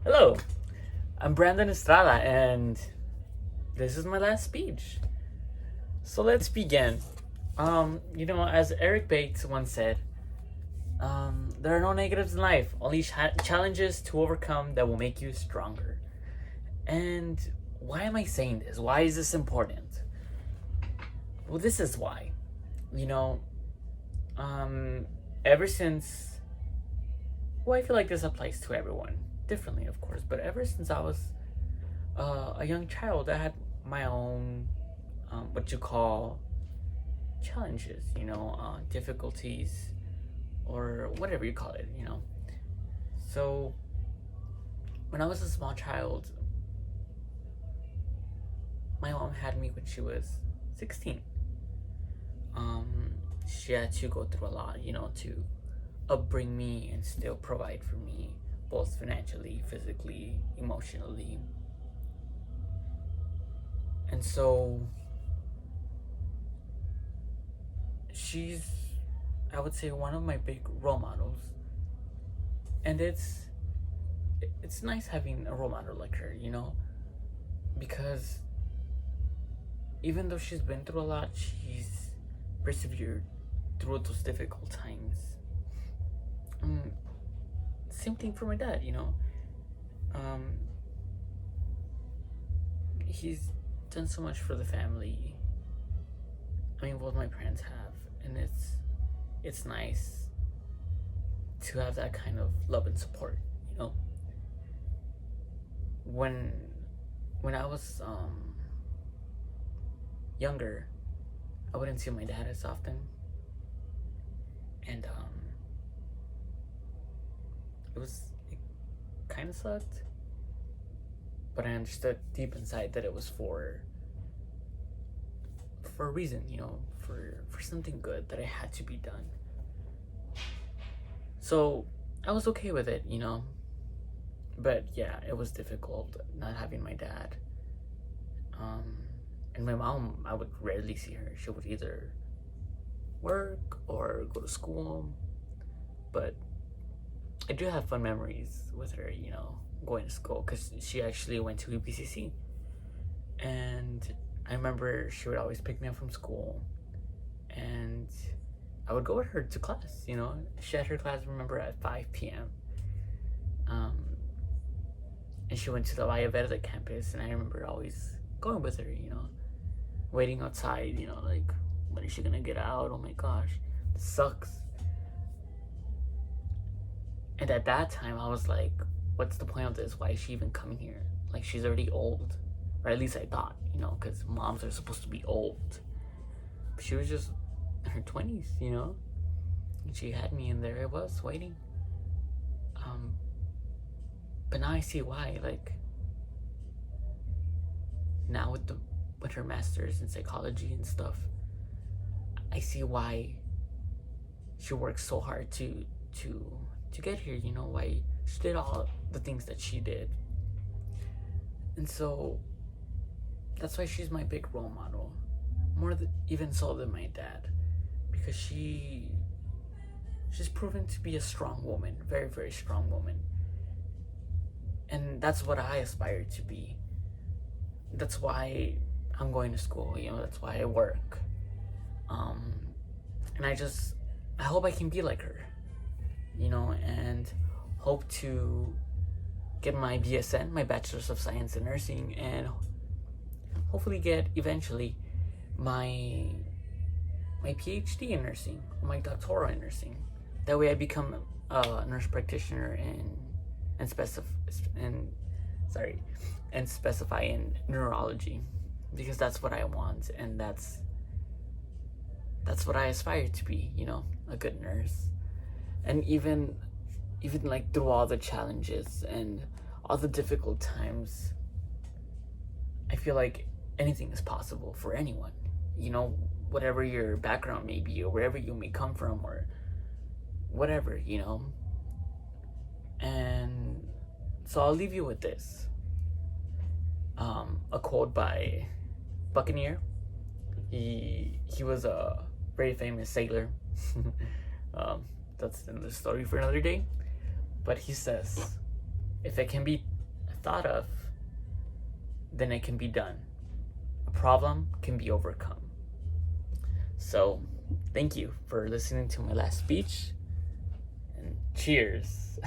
Hello, I'm Brandon Estrada, and this is my last speech. So let's begin. As Eric Bates once said, there are no negatives in life, only challenges to overcome that will make you stronger. And why am I saying this? Why is this important? Well, this is why. You know, um, ever since, well, I feel like this applies to everyone differently, of course, but ever since I was a young child, I had my own, what you call challenges, difficulties, or whatever you call it. So, when I was a small child, my mom had me when she was 16. She had to go through a lot, to upbring me and still provide for me, both financially, physically, emotionally. And so she's, I would say, one of my big role models. And it's nice having a role model like her, because even though she's been through a lot, she's persevered through those difficult times. Same thing for my dad. He's done so much for the family. I mean, both my parents have, and it's nice to have that kind of love and support. When I was younger, I wouldn't see my dad as often, and it kind of sucked, but I understood deep inside that it was for a reason, for something good that it had to be done. So I was okay with it. But yeah, it was difficult not having my dad. And my mom, I would rarely see her. She would either work or go to school. But I do have fun memories with her, going to school, because she actually went to UPCC. And I remember she would always pick me up from school, and I would go with her to class. She had her class, remember, at 5 p.m. And she went to the Valle Verde campus, and I remember always going with her, waiting outside, like, when is she gonna get out? Oh my gosh, this sucks. And at that time, I was like, what's the point of this? Why is she even coming here? Like, she's already old. Or at least I thought, because moms are supposed to be old. But she was just in her 20s, And she had me, and there I was, waiting. But now I see why. Like, now with her master's in psychology and stuff, I see why she worked so hard to get here. Why she did all the things that she did. And so that's why she's my big role model, even so than my dad, because she's proven to be a strong woman, very, very strong woman. And that's what I aspire to be. That's why I'm going to school, that's why I work. And I hope I can be like her, and hope to get my BSN, my Bachelor's of Science in Nursing, and hopefully get eventually my PhD in nursing, or my doctoral in nursing. That way I become a nurse practitioner and specify in neurology, because that's what I want, and that's what I aspire to be, a good nurse. And even like through all the challenges and all the difficult times, I feel like anything is possible for anyone, whatever your background may be, or wherever you may come from, or whatever. And so I'll leave you with this. A quote by Buccaneer. He was a very famous sailor. That's another story for another day. But he says, if it can be thought of, then it can be done. A problem can be overcome. So, thank you for listening to my last speech, and cheers.